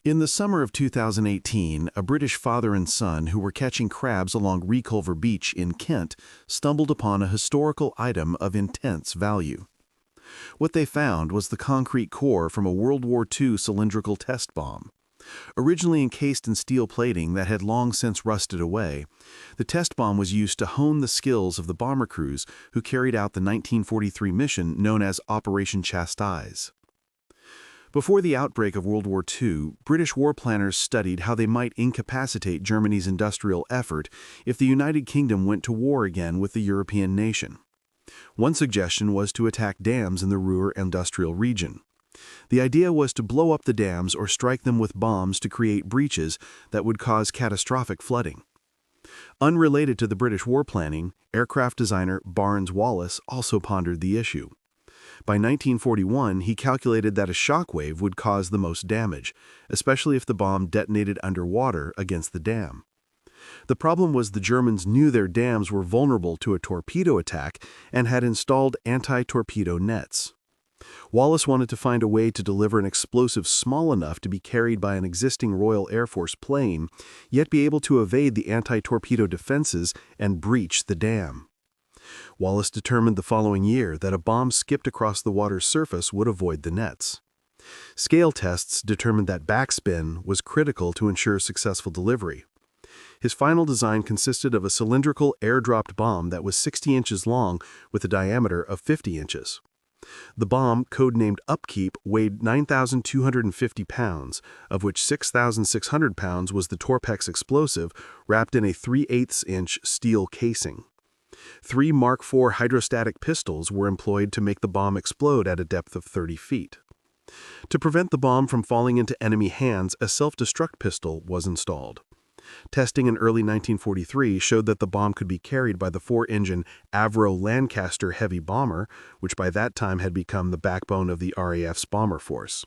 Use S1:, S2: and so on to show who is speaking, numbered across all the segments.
S1: In the summer of 2018, a British father and son who were catching crabs along Reculver Beach in Kent stumbled upon a historical item of intense value. What they found was the concrete core from a World War II cylindrical test bomb. Originally encased in steel plating that had long since rusted away, the test bomb was used to hone the skills of the bomber crews who carried out the 1943 mission known as Operation Chastise. Before the outbreak of World War II, British war planners studied how they might incapacitate Germany's industrial effort if the United Kingdom went to war again with the European nation. One suggestion was to attack dams in the Ruhr industrial region. The idea was to blow up the dams or strike them with bombs to create breaches that would cause catastrophic flooding. Unrelated to the British war planning, aircraft designer Barnes Wallis also pondered the issue. By 1941, he calculated that a shockwave would cause the most damage, especially if the bomb detonated underwater against the dam. The problem was the Germans knew their dams were vulnerable to a torpedo attack and had installed anti-torpedo nets. Wallis wanted to find a way to deliver an explosive small enough to be carried by an existing Royal Air Force plane, yet be able to evade the anti-torpedo defenses and breach the dam. Wallis determined the following year that a bomb skipped across the water's surface would avoid the nets. Scale tests determined that backspin was critical to ensure successful delivery. His final design consisted of a cylindrical air-dropped bomb that was 60 inches long with a diameter of 50 inches. The bomb, codenamed Upkeep, weighed 9,250 pounds, of which 6,600 pounds was the Torpex explosive wrapped in a 3/8-inch steel casing. 3 Mark IV hydrostatic pistols were employed to make the bomb explode at a depth of 30 feet. To prevent the bomb from falling into enemy hands, a self-destruct pistol was installed. Testing in early 1943 showed that the bomb could be carried by the 4-engine Avro Lancaster heavy bomber, which by that time had become the backbone of the RAF's bomber force.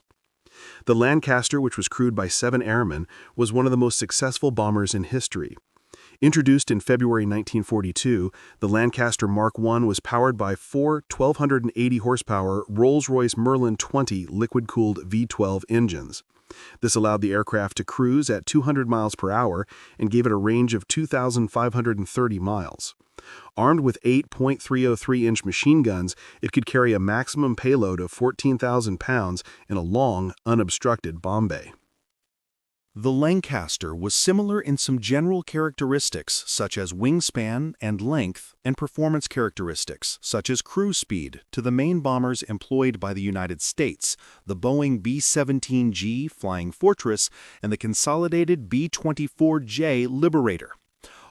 S1: The Lancaster, which was crewed by 7 airmen, was one of the most successful bombers in history. Introduced in February 1942, the Lancaster Mark I was powered by 4 1,280 horsepower Rolls-Royce Merlin 20 liquid-cooled V12 engines. This allowed the aircraft to cruise at 200 miles per hour and gave it a range of 2,530 miles. Armed with 8 .303-inch machine guns, it could carry a maximum payload of 14,000 pounds in a long, unobstructed bomb bay.
S2: The Lancaster was similar in some general characteristics such as wingspan and length and performance characteristics such as cruise speed to the main bombers employed by the United States, the Boeing B-17G Flying Fortress and the consolidated B-24J Liberator.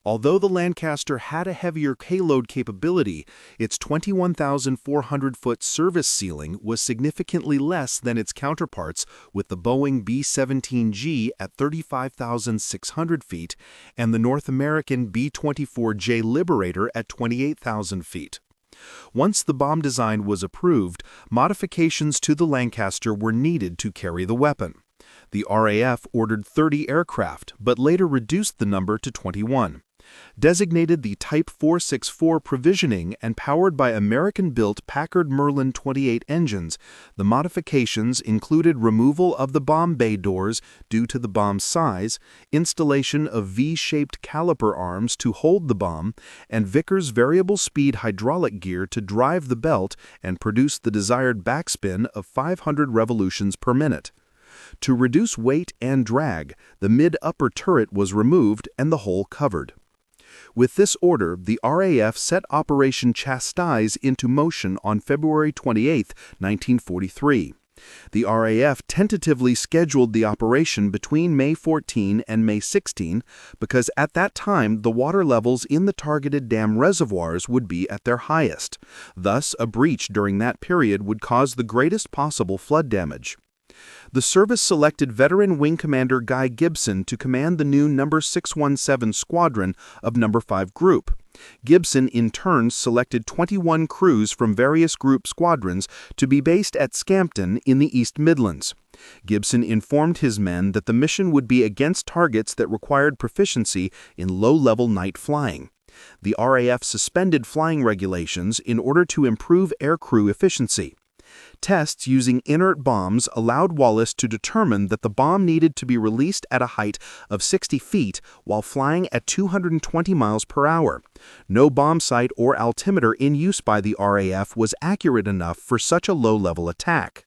S2: Although the Lancaster had a heavier payload capability, its 21,400-foot service ceiling was significantly less than its counterparts with the Boeing B-17G at 35,600 feet and the North American B-24J Liberator at 28,000 feet. Once the bomb design was approved, modifications to the Lancaster were needed to carry the weapon. The RAF ordered 30 aircraft, but later reduced the number to 21. Designated the Type 464 provisioning and powered by American-built Packard Merlin 28 engines, the modifications included removal of the bomb bay doors due to the bomb's size, installation of V-shaped caliper arms to hold the bomb, and Vickers variable-speed hydraulic gear to drive the belt and produce the desired backspin of 500 revolutions per minute. To reduce weight and drag, the mid-upper turret was removed and the whole covered. With this order, the RAF set Operation Chastise into motion on February 28, 1943. The RAF tentatively scheduled the operation between May 14 and May 16 because at that time the water levels in the targeted dam reservoirs would be at their highest. Thus, a breach during that period would cause the greatest possible flood damage. The service selected veteran Wing Commander Guy Gibson to command the new No. 617 Squadron of No. 5 Group. Gibson in turn selected 21 crews from various group squadrons to be based at Scampton in the East Midlands. Gibson informed his men that the mission would be against targets that required proficiency in low-level night flying. The RAF suspended flying regulations in order to improve aircrew efficiency. Tests using inert bombs allowed Wallis to determine that the bomb needed to be released at a height of 60 feet while flying at 220 miles per hour. No bomb sight or altimeter in use by the RAF was accurate enough for such a low-level attack.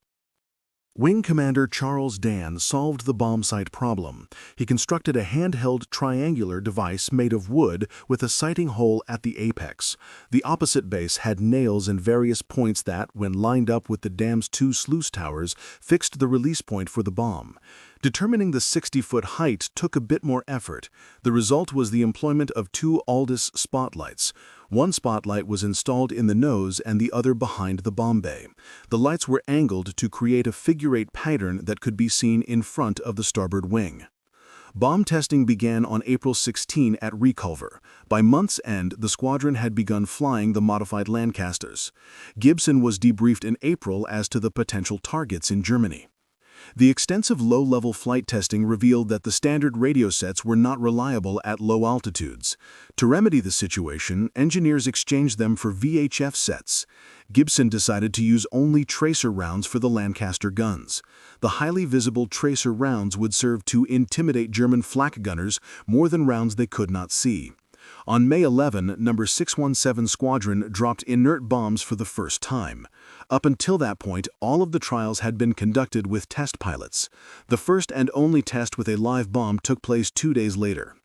S1: Wing Commander Charles Dan solved the bomb sight problem. He constructed a handheld triangular device made of wood with a sighting hole at the apex. The opposite base had nails in various points that, when lined up with the dam's 2 sluice towers, fixed the release point for the bomb. Determining the 60-foot height took a bit more effort. The result was the employment of 2 Aldis spotlights. One spotlight was installed in the nose and the other behind the bomb bay. The lights were angled to create a figure-8 pattern that could be seen in front of the starboard wing. Bomb testing began on April 16 at Reculver. By month's end, the squadron had begun flying the modified Lancasters. Gibson was debriefed in April as to the potential targets in Germany. The extensive low-level flight testing revealed that the standard radio sets were not reliable at low altitudes. To remedy the situation, engineers exchanged them for VHF sets. Gibson decided to use only tracer rounds for the Lancaster guns. The highly visible tracer rounds would serve to intimidate German flak gunners more than rounds they could not see. On May 11, No. 617 Squadron dropped inert bombs for the first time. Up until that point, all of the trials had been conducted with test pilots. The first and only test with a live bomb took place 2 days later.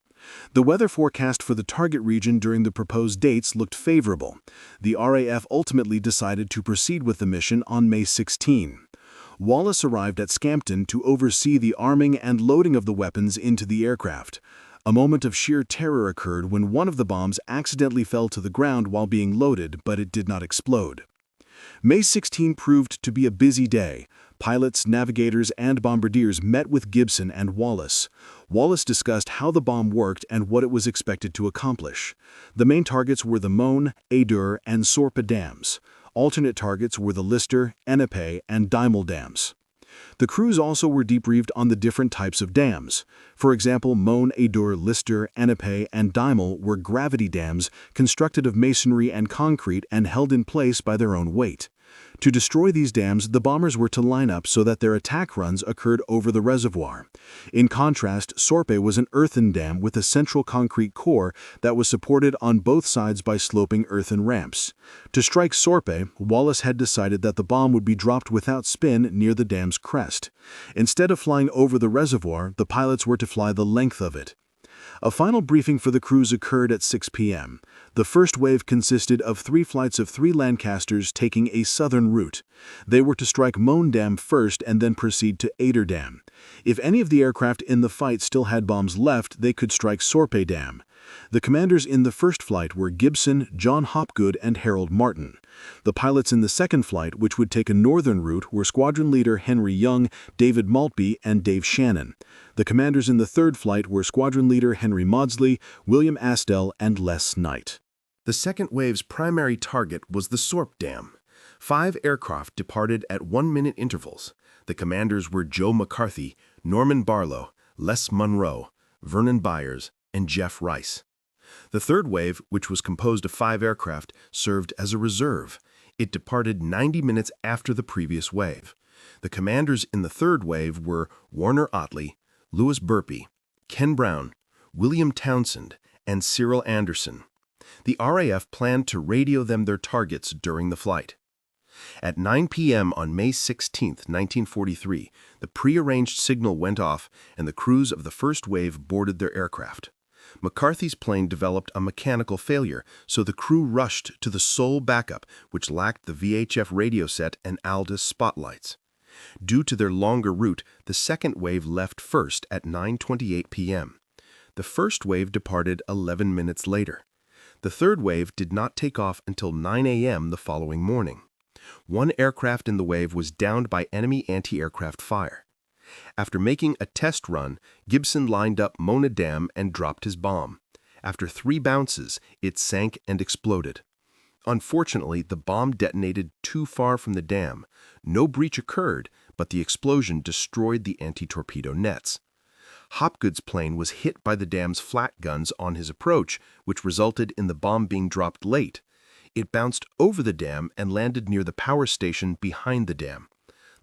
S1: The weather forecast for the target region during the proposed dates looked favorable. The RAF ultimately decided to proceed with the mission on May 16. Wallis arrived at Scampton to oversee the arming and loading of the weapons into the aircraft. A moment of sheer terror occurred when one of the bombs accidentally fell to the ground while being loaded, but it did not explode. May 16 proved to be a busy day. Pilots, navigators, and bombardiers met with Gibson and Wallis. Wallis discussed how the bomb worked and what it was expected to accomplish. The main targets were the Möhne, Adur, and Sorpe dams. Alternate targets were the Lister, Ennepe, and Daimel dams. The crews also were debriefed on the different types of dams. For example, Möhne, Adur, Lister, Ennepe, and Daimel were gravity dams constructed of masonry and concrete and held in place by their own weight. To destroy these dams, the bombers were to line up so that their attack runs occurred over the reservoir. In contrast, Sorpe was an earthen dam with a central concrete core that was supported on both sides by sloping earthen ramps. To strike Sorpe, Wallis had decided that the bomb would be dropped without spin near the dam's crest. Instead of flying over the reservoir, the pilots were to fly the length of it. A final briefing for the crews occurred at 6 p.m. The first wave consisted of 3 flights of 3 Lancasters taking a southern route. They were to strike Möhne Dam first and then proceed to Adur Dam. If any of the aircraft in the fight still had bombs left, they could strike Sorpe Dam. The commanders in the first flight were Gibson, John Hopgood, and Harold Martin. The pilots in the second flight, which would take a northern route, were Squadron Leader Henry Young, David Maltby, and Dave Shannon. The commanders in the third flight were Squadron Leader Henry Maudsley, William Astell, and Les Knight.
S3: The second wave's primary target was the Sorpe Dam. 5 aircraft departed at 1-minute intervals. The commanders were Joe McCarthy, Norman Barlow, Les Munro, Vernon Byers, and Jeff Rice. The third wave, which was composed of 5 aircraft, served as a reserve. It departed 90 minutes after the previous wave. The commanders in the third wave were Warner Otley, Louis Burpee, Ken Brown, William Townsend, and Cyril Anderson. The RAF planned to radio them their targets during the flight. At 9 p.m. on May 16, 1943, the prearranged signal went off and the crews of the first wave boarded their aircraft. McCarthy's plane developed a mechanical failure, so the crew rushed to the sole backup, which lacked the VHF radio set and Aldis spotlights. Due to their longer route, the second wave left first at 9:28 p.m. The first wave departed 11 minutes later. The third wave did not take off until 9 a.m. the following morning. 1 aircraft in the wave was downed by enemy anti-aircraft fire. After making a test run, Gibson lined up Möhne Dam and dropped his bomb. After 3 bounces, it sank and exploded. Unfortunately, the bomb detonated too far from the dam. No breach occurred, but the explosion destroyed the anti-torpedo nets. Hopgood's plane was hit by the dam's flak guns on his approach, which resulted in the bomb being dropped late. It bounced over the dam and landed near the power station behind the dam.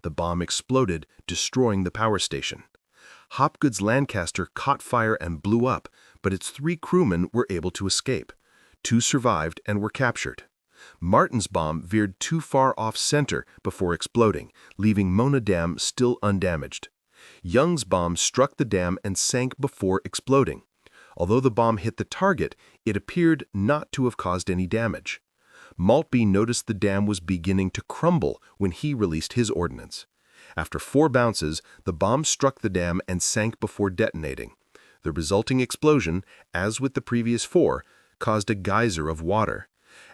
S3: The bomb exploded, destroying the power station. Hopgood's Lancaster caught fire and blew up, but its 3 crewmen were able to escape. 2 survived and were captured. Martin's bomb veered too far off-center before exploding, leaving Mona Dam still undamaged. Young's bomb struck the dam and sank before exploding. Although the bomb hit the target, it appeared not to have caused any damage. Maltby noticed the dam was beginning to crumble when he released his ordnance. After 4 bounces, the bomb struck the dam and sank before detonating. The resulting explosion, as with the previous 4, caused a geyser of water.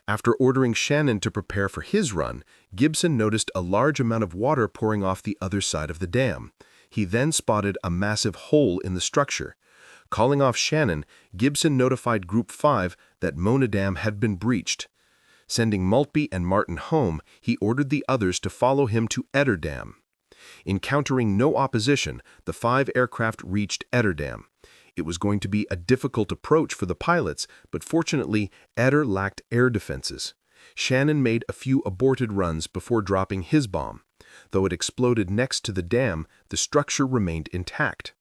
S3: After ordering Shannon to prepare for his run, Gibson noticed a large amount of water pouring off the other side of the dam. He then spotted a massive hole in the structure. Calling off Shannon, Gibson notified Group 5 that Mona Dam had been breached. Sending Maltby and Martin home, he ordered the others to follow him to Eder Dam. Encountering no opposition, the 5 aircraft reached Eder Dam. It was going to be a difficult approach for the pilots, but fortunately, Eder lacked air defenses. Shannon made a few aborted runs before dropping his bomb. Though it exploded next to the dam, the structure remained intact.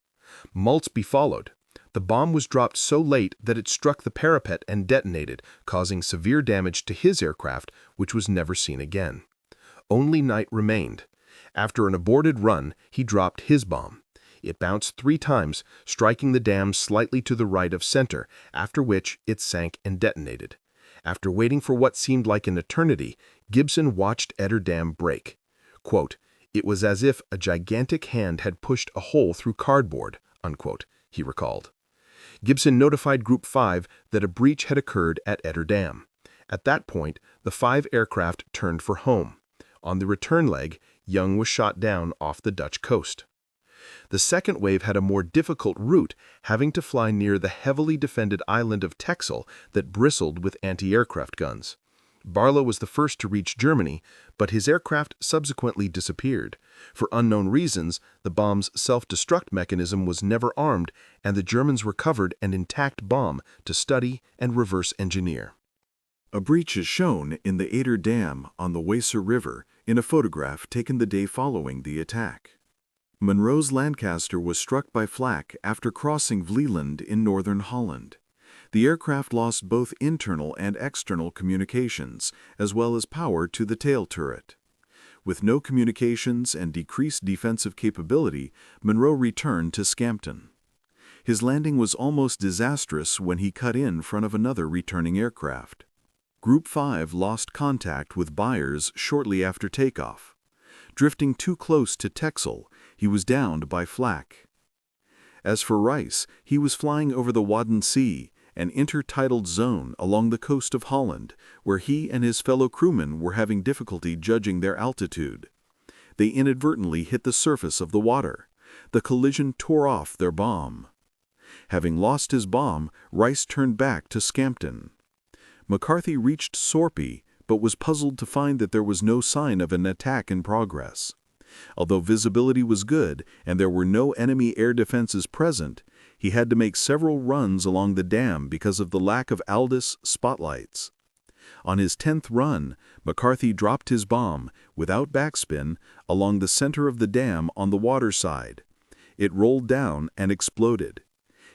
S3: Maltby followed. The bomb was dropped so late that it struck the parapet and detonated, causing severe damage to his aircraft, which was never seen again. Only Knight remained. After an aborted run, he dropped his bomb. It bounced 3 times, striking the dam slightly to the right of center, after which it sank and detonated. After waiting for what seemed like an eternity, Gibson watched Eder Dam break. Quote, "It was as if a gigantic hand had pushed a hole through cardboard," unquote, he recalled. Gibson notified Group 5 that a breach had occurred at Eder Dam. At that point, the 5 aircraft turned for home. On the return leg, Young was shot down off the Dutch coast. The second wave had a more difficult route, having to fly near the heavily defended island of Texel that bristled with anti-aircraft guns. Barlow was the first to reach Germany, but his aircraft subsequently disappeared. For unknown reasons, the bomb's self-destruct mechanism was never armed, and the Germans recovered an intact bomb to study and reverse engineer.
S1: A breach is shown in the Eder Dam on the Weser River in a photograph taken the day following the attack. Monroe's Lancaster was struck by flak after crossing Vlieland in northern Holland. The aircraft lost both internal and external communications, as well as power to the tail turret. With no communications and decreased defensive capability, Monroe returned to Scampton. His landing was almost disastrous when he cut in front of another returning aircraft. Group 5 lost contact with Byers shortly after takeoff. Drifting too close to Texel, he was downed by flak. As for Rice, he was flying over the Wadden Sea, an intertidal zone along the coast of Holland, where he and his fellow crewmen were having difficulty judging their altitude. They inadvertently hit the surface of the water. The collision tore off their bomb. Having lost his bomb, Rice turned back to Scampton. McCarthy reached Sorpy, but was puzzled to find that there was no sign of an attack in progress. Although visibility was good and there were no enemy air defenses present, he had to make several runs along the dam because of the lack of Aldis spotlights. On his 10th run, McCarthy dropped his bomb, without backspin, along the center of the dam on the water side. It rolled down and exploded.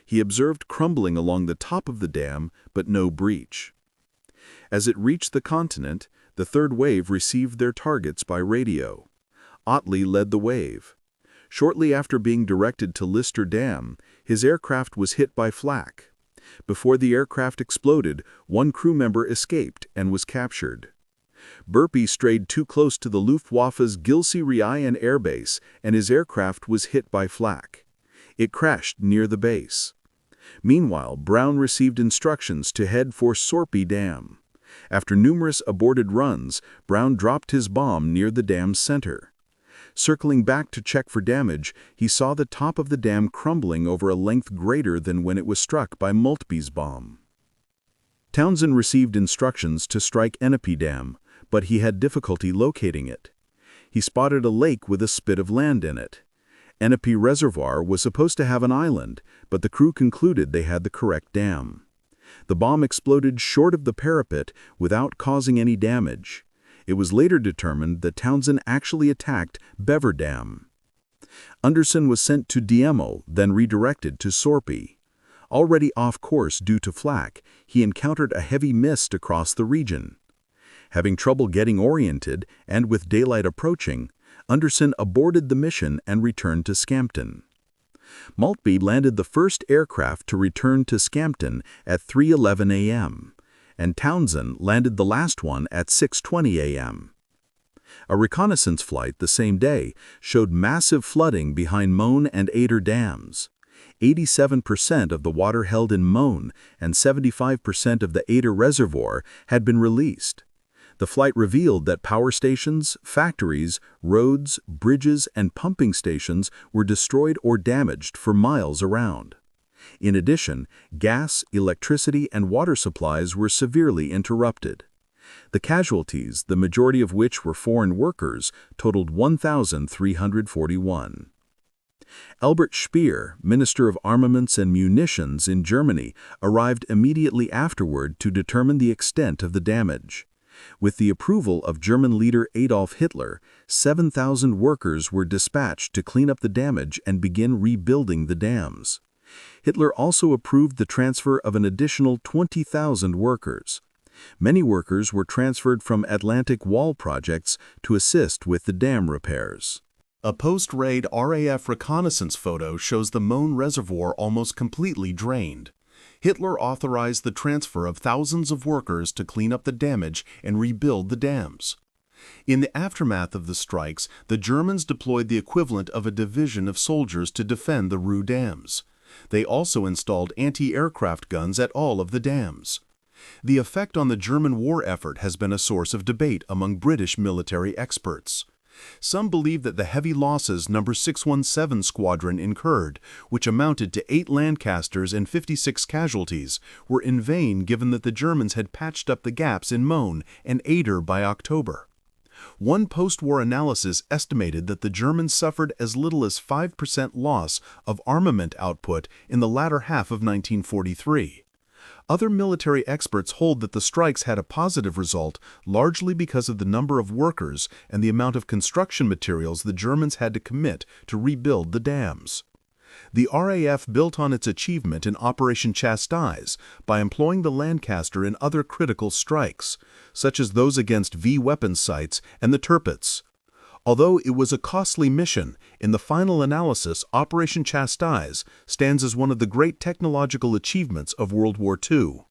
S1: He observed crumbling along the top of the dam, but no breach. As it reached the continent, the third wave received their targets by radio. Otley led the wave. Shortly after being directed to Lister Dam, his aircraft was hit by flak. Before the aircraft exploded, one crew member escaped and was captured. Burpee strayed too close to the Luftwaffe's Gilsey-Ryan Air Base, and his aircraft was hit by flak. It crashed near the base. Meanwhile, Brown received instructions to head for Sorpy Dam. After numerous aborted runs, Brown dropped his bomb near the dam's center. Circling back to check for damage, he saw the top of the dam crumbling over a length greater than when it was struck by Maltby's bomb. Townsend received instructions to strike Ennepe Dam, but he had difficulty locating it. He spotted a lake with a spit of land in it. Ennepe Reservoir was supposed to have an island, but the crew concluded they had the correct dam.
S2: The bomb exploded short of the parapet without causing any damage. It was later determined that Townsend actually attacked Bever Dam. Anderson was sent to Diemo, then redirected to Sorpe. Already off course due to flak, he encountered a heavy mist across the region. Having trouble getting oriented, and with daylight approaching, Anderson aborted the mission and returned to Scampton. Maltby landed the first aircraft to return to Scampton at 3:11 a.m., and Townsend landed the last one at 6:20 a.m. A reconnaissance flight the same day showed massive flooding behind Moan and Ader dams. 87% of the water held in Moan and 75% of the Ader reservoir had been released. The flight revealed that power stations, factories, roads, bridges, and pumping stations were destroyed or damaged for miles around. In addition, gas, electricity, and water supplies were severely interrupted. The casualties, the majority of which were foreign workers, totaled 1,341. Albert Speer, Minister of Armaments and Munitions in Germany, arrived immediately afterward to determine the extent of the damage. With the approval of German leader Adolf Hitler, 7,000 workers were dispatched to clean up the damage and begin rebuilding the dams. Hitler also approved the transfer of an additional 20,000 workers. Many workers were transferred from Atlantic Wall projects to assist with the dam repairs.
S3: A post-raid RAF reconnaissance photo shows the Moan Reservoir almost completely drained. Hitler authorized the transfer of thousands of workers to clean up the damage and rebuild the dams. In the aftermath of the strikes, the Germans deployed the equivalent of a division of soldiers to defend the Rue dams. They also installed anti-aircraft guns at all of the dams. The effect on the German war effort has been a source of debate among British military experts. Some believe that the heavy losses No. 617 Squadron incurred, which amounted to 8 Lancasters and 56 casualties, were in vain given that the Germans had patched up the gaps in Moan and Ader by October. One post-war analysis estimated that the Germans suffered as little as 5% loss of armament output in the latter half of 1943. Other military experts hold that the strikes had a positive result largely because of the number of workers and the amount of construction materials the Germans had to commit to rebuild the dams. The RAF built on its achievement in Operation Chastise by employing the Lancaster in other critical strikes, such as those against V weapons sites and the Tirpitz. Although it was a costly mission, in the final analysis, Operation Chastise stands as one of the great technological achievements of World War II.